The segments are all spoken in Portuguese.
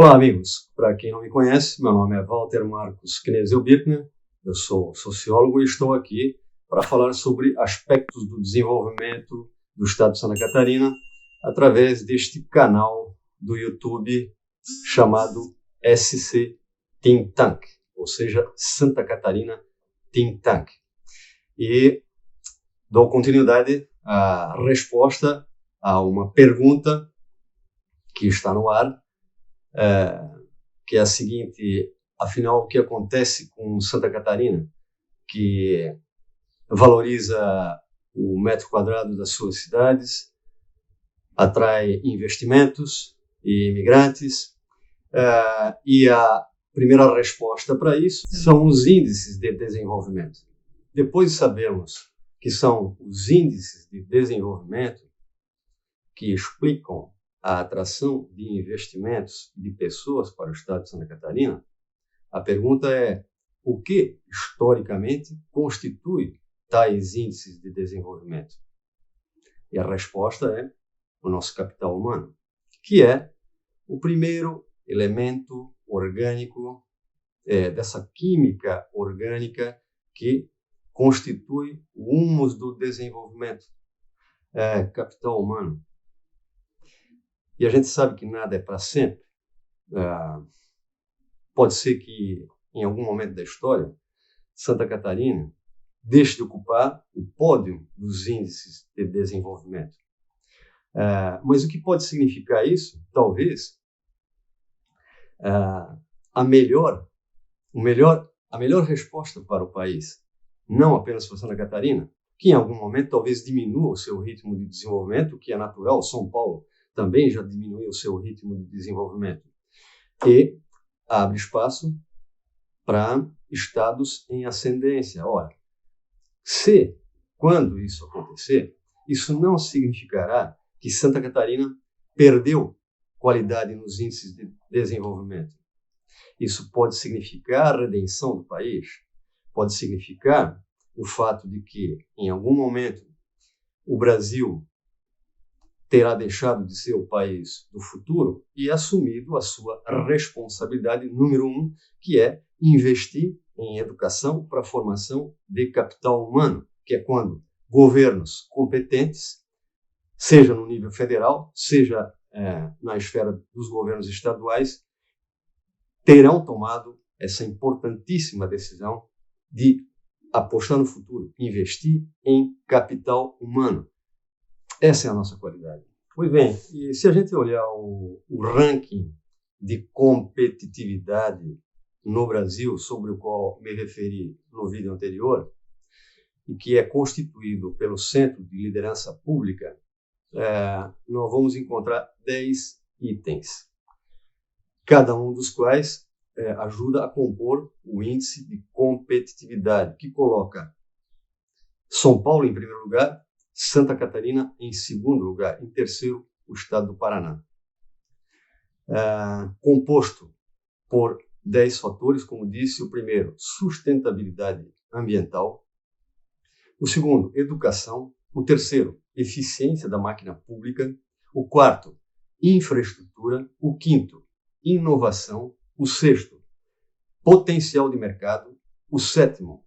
Olá, amigos. Para quem não me conhece, meu nome é Walter Marcos Knesel Birkner, eu sou sociólogo e estou aqui para falar sobre aspectos do desenvolvimento do Estado de Santa Catarina através deste canal do YouTube chamado SC Think Tank, ou seja, Santa Catarina Think Tank. E dou continuidade à resposta a uma pergunta que está no ar, que é a seguinte: afinal, o que acontece com Santa Catarina, que valoriza o metro quadrado das suas cidades, atrai investimentos e imigrantes, e a primeira resposta para isso são os índices de desenvolvimento. Depois de sabermos que são os índices de desenvolvimento que explicam a atração de investimentos de pessoas para o Estado de Santa Catarina, a pergunta é: o que historicamente constitui tais índices de desenvolvimento? E a resposta é o nosso capital humano, que é o primeiro elemento orgânico dessa química orgânica que constitui o humus do desenvolvimento. Capital humano. E a gente sabe que nada é para sempre. Pode ser que, em algum momento da história, Santa Catarina deixe de ocupar o pódio dos índices de desenvolvimento. Mas o que pode significar isso? Talvez a melhor resposta para o país, não apenas para Santa Catarina, que em algum momento talvez diminua o seu ritmo de desenvolvimento, que é natural. São Paulo também já diminuiu o seu ritmo de desenvolvimento, e abre espaço para estados em ascendência. Ora, quando isso acontecer, isso não significará que Santa Catarina perdeu qualidade nos índices de desenvolvimento. Isso pode significar a redenção do país, pode significar o fato de que, em algum momento, o Brasil terá deixado de ser o país do futuro e assumido a sua responsabilidade número 1, que é investir em educação para a formação de capital humano, que é quando governos competentes, seja no nível federal, seja na esfera dos governos estaduais, terão tomado essa importantíssima decisão de apostar no futuro, investir em capital humano. Essa é a nossa qualidade. Pois bem, e se a gente olhar o ranking de competitividade no Brasil, sobre o qual me referi no vídeo anterior, e que é constituído pelo Centro de Liderança Pública, nós vamos encontrar 10 itens, cada um dos quais ajuda a compor o índice de competitividade, que coloca São Paulo em primeiro lugar, Santa Catarina em segundo lugar, em terceiro, o estado do Paraná. Composto por 10 fatores, como disse: o primeiro, sustentabilidade ambiental; o segundo, educação; o terceiro, eficiência da máquina pública; o quarto, infraestrutura; o quinto, inovação; o sexto, potencial de mercado; o sétimo,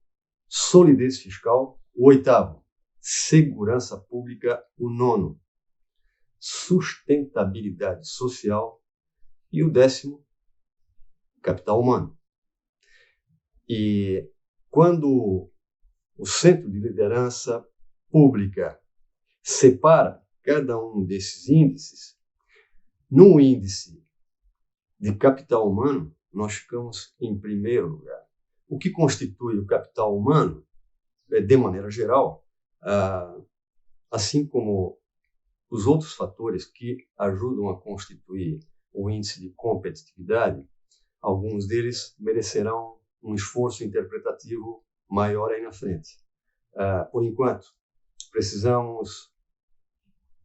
solidez fiscal; o oitavo, segurança pública; o nono, sustentabilidade social; e o décimo, capital humano. E quando o Centro de Liderança Pública separa cada um desses índices, no índice de capital humano, nós ficamos em primeiro lugar. O que constitui o capital humano, de maneira geral, assim como os outros fatores que ajudam a constituir o índice de competitividade, alguns deles merecerão um esforço interpretativo maior aí na frente. Por enquanto, precisamos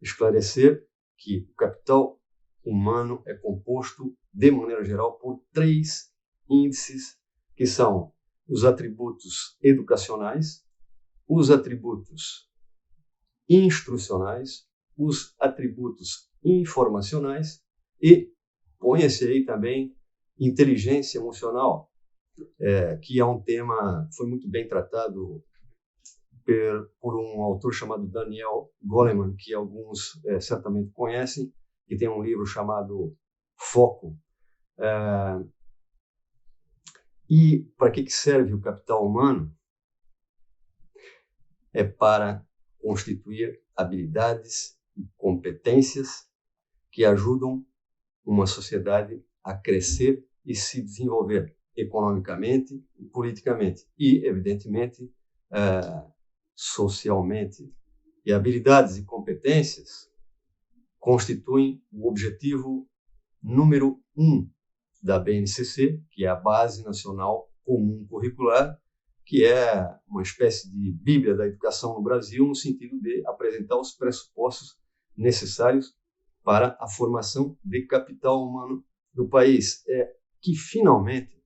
esclarecer que o capital humano é composto, de maneira geral, por 3 índices, que são os atributos educacionais, os atributos instrucionais, os atributos informacionais e põe-se aí também inteligência emocional, que é um tema que foi muito bem tratado por um autor chamado Daniel Goleman, que alguns certamente conhecem, que tem um livro chamado Foco. E para que serve o capital humano? É para constituir habilidades e competências que ajudam uma sociedade a crescer e se desenvolver economicamente e politicamente e, evidentemente, socialmente. E habilidades e competências constituem o objetivo número 1 da BNCC, que é a Base Nacional Comum Curricular, que é uma espécie de bíblia da educação no Brasil, no sentido de apresentar os pressupostos necessários para a formação de capital humano do país, que finalmente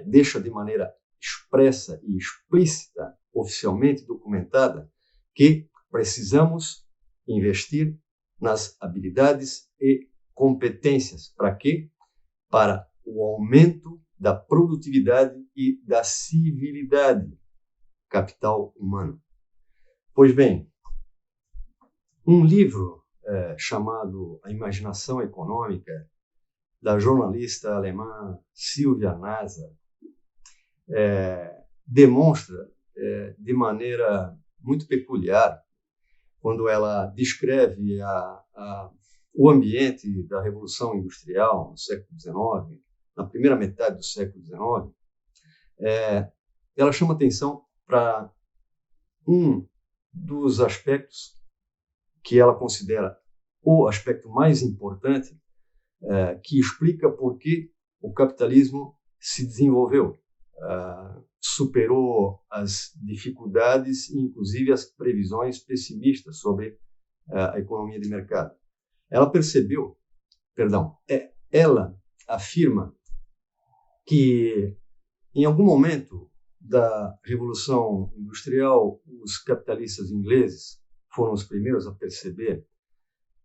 deixa de maneira expressa e explícita, oficialmente documentada, que precisamos investir nas habilidades e competências. Para quê? Para o aumento da produtividade e da civilidade, capital humano. Pois bem, um livro chamado A Imaginação Econômica, da jornalista alemã Silvia Nasar, demonstra de maneira muito peculiar, quando ela descreve o ambiente da Revolução Industrial no século XIX, na primeira metade do século XIX, ela chama atenção para um dos aspectos que ela considera o aspecto mais importante, que explica por que o capitalismo se desenvolveu, superou as dificuldades e, inclusive, as previsões pessimistas sobre a economia de mercado. Ela afirma que, em algum momento da Revolução Industrial, os capitalistas ingleses foram os primeiros a perceber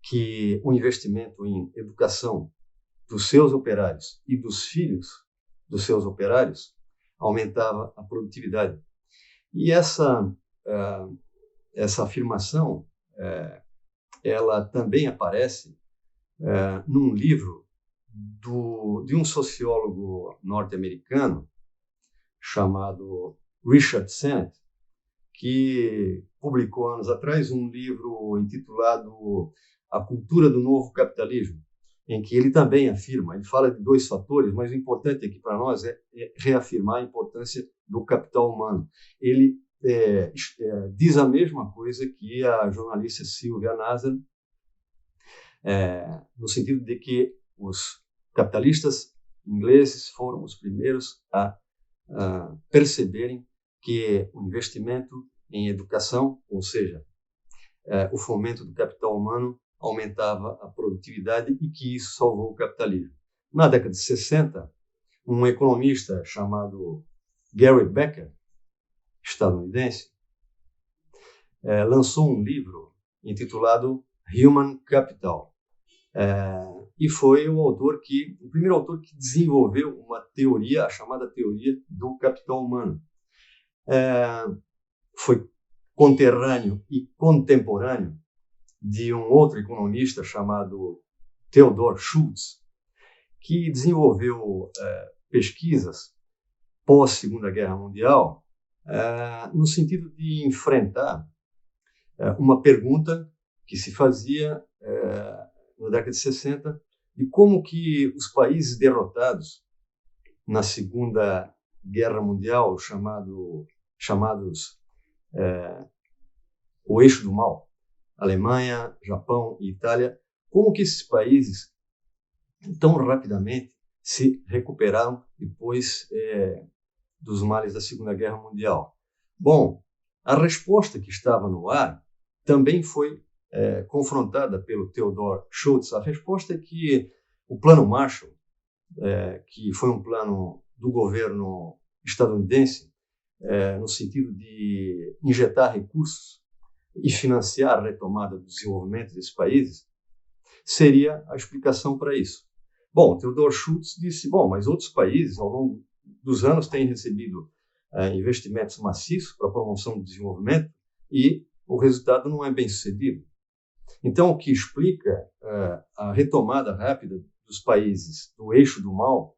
que o investimento em educação dos seus operários e dos filhos dos seus operários aumentava a produtividade. E essa afirmação, ela também aparece num livro de um sociólogo norte-americano chamado Richard Sennett, que publicou anos atrás um livro intitulado A Cultura do Novo Capitalismo, em que ele também afirma, ele fala de dois fatores, mas o importante aqui para nós é reafirmar a importância do capital humano. Ele diz a mesma coisa que a jornalista Silvia Nasar, no sentido de que os capitalistas ingleses foram os primeiros a perceberem que o investimento em educação, ou seja, o fomento do capital humano, aumentava a produtividade e que isso salvou o capitalismo. Na década de 60, um economista chamado Gary Becker, estadunidense, lançou um livro intitulado Human Capital. E foi o primeiro autor que desenvolveu uma teoria, a chamada teoria do capital humano. Foi conterrâneo e contemporâneo de um outro economista chamado Theodor Schultz, que desenvolveu pesquisas pós-Segunda Guerra Mundial no sentido de enfrentar uma pergunta que se fazia na década de 60 de como que os países derrotados na Segunda Guerra Mundial, chamados o eixo do mal, Alemanha, Japão e Itália, como que esses países tão rapidamente se recuperaram depois dos males da Segunda Guerra Mundial. Bom, a resposta que estava no ar também foi confrontada pelo Theodor Schultz. A resposta é que o Plano Marshall, que foi um plano do governo estadunidense, no sentido de injetar recursos e financiar a retomada do desenvolvimento desses países, seria a explicação para isso. Bom, Theodor Schultz disse, bom, mas outros países ao longo dos anos têm recebido investimentos maciços para a promoção do desenvolvimento e o resultado não é bem sucedido. Então, o que explica a retomada rápida dos países do eixo do mal,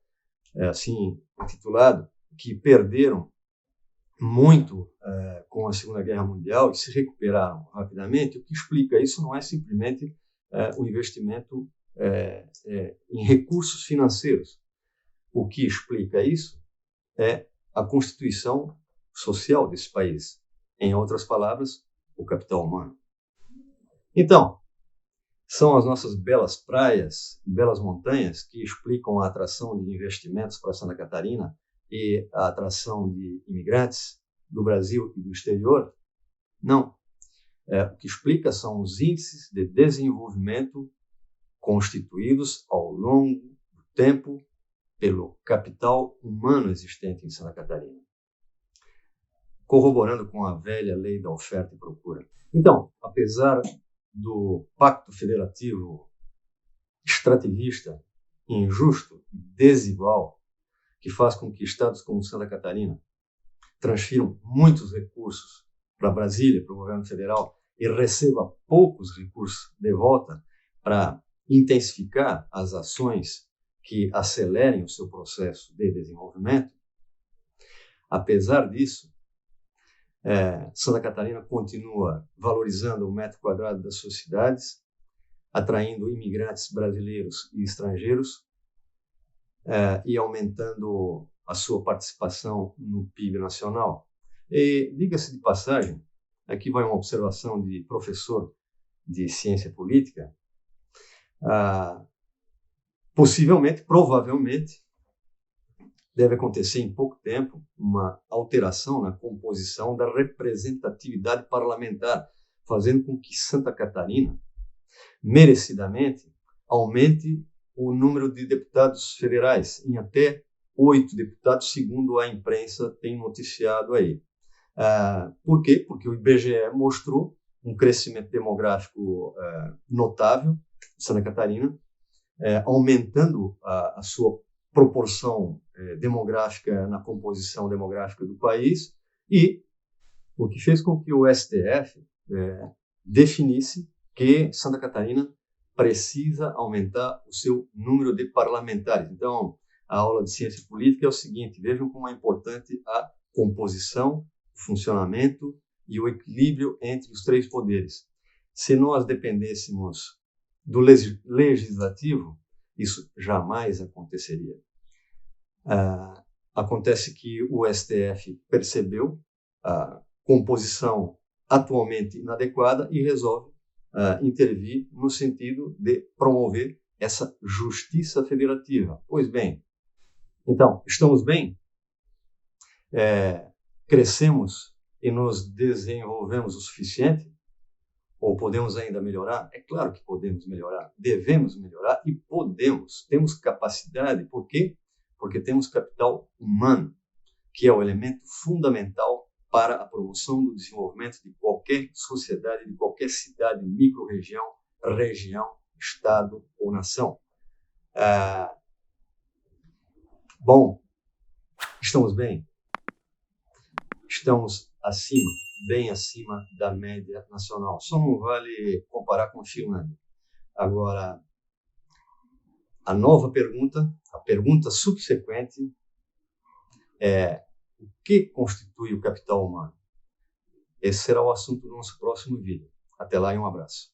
assim intitulado, que perderam muito com a Segunda Guerra Mundial e se recuperaram rapidamente, o que explica isso não é simplesmente o investimento em recursos financeiros. O que explica isso é a constituição social desse país. Em outras palavras, o capital humano. Então, são as nossas belas praias, belas montanhas que explicam a atração de investimentos para Santa Catarina e a atração de imigrantes do Brasil e do exterior? Não. O que explica são os índices de desenvolvimento constituídos ao longo do tempo pelo capital humano existente em Santa Catarina, corroborando com a velha lei da oferta e procura. Então, apesar do pacto federativo extrativista, injusto e desigual, que faz com que estados como Santa Catarina transfiram muitos recursos para Brasília, para o governo federal, e receba poucos recursos de volta para intensificar as ações que acelerem o seu processo de desenvolvimento, apesar disso, Santa Catarina continua valorizando o metro quadrado das suas cidades, atraindo imigrantes brasileiros e estrangeiros e aumentando a sua participação no PIB nacional. E, diga-se de passagem, aqui vai uma observação de professor de ciência política, possivelmente, provavelmente, deve acontecer em pouco tempo uma alteração na composição da representatividade parlamentar, fazendo com que Santa Catarina, merecidamente, aumente o número de deputados federais em até 8 deputados, segundo a imprensa tem noticiado aí. Por quê? Porque o IBGE mostrou um crescimento demográfico notável de Santa Catarina, aumentando a sua proporção demográfica na composição demográfica do país, e o que fez com que o STF definisse que Santa Catarina precisa aumentar o seu número de parlamentares. Então, a aula de ciência política é o seguinte: vejam como é importante a composição, o funcionamento e o equilíbrio entre os três poderes. Se nós dependêssemos do legislativo, isso jamais aconteceria. Acontece que o STF percebeu a composição atualmente inadequada e resolve intervir no sentido de promover essa justiça federativa. Pois bem, então, estamos bem? Crescemos e nos desenvolvemos o suficiente? Ou podemos ainda melhorar? É claro que podemos melhorar, devemos melhorar e podemos. Temos capacidade, por quê? Porque temos capital humano, que é o elemento fundamental para a promoção do desenvolvimento de qualquer sociedade, de qualquer cidade, micro-região, região, estado ou nação. Bom, estamos bem? Estamos acima, bem acima da média nacional. Só não vale comparar com a Finlândia. Agora, a nova pergunta, a pergunta subsequente é: o que constitui o capital humano? Esse será o assunto do nosso próximo vídeo. Até lá e um abraço.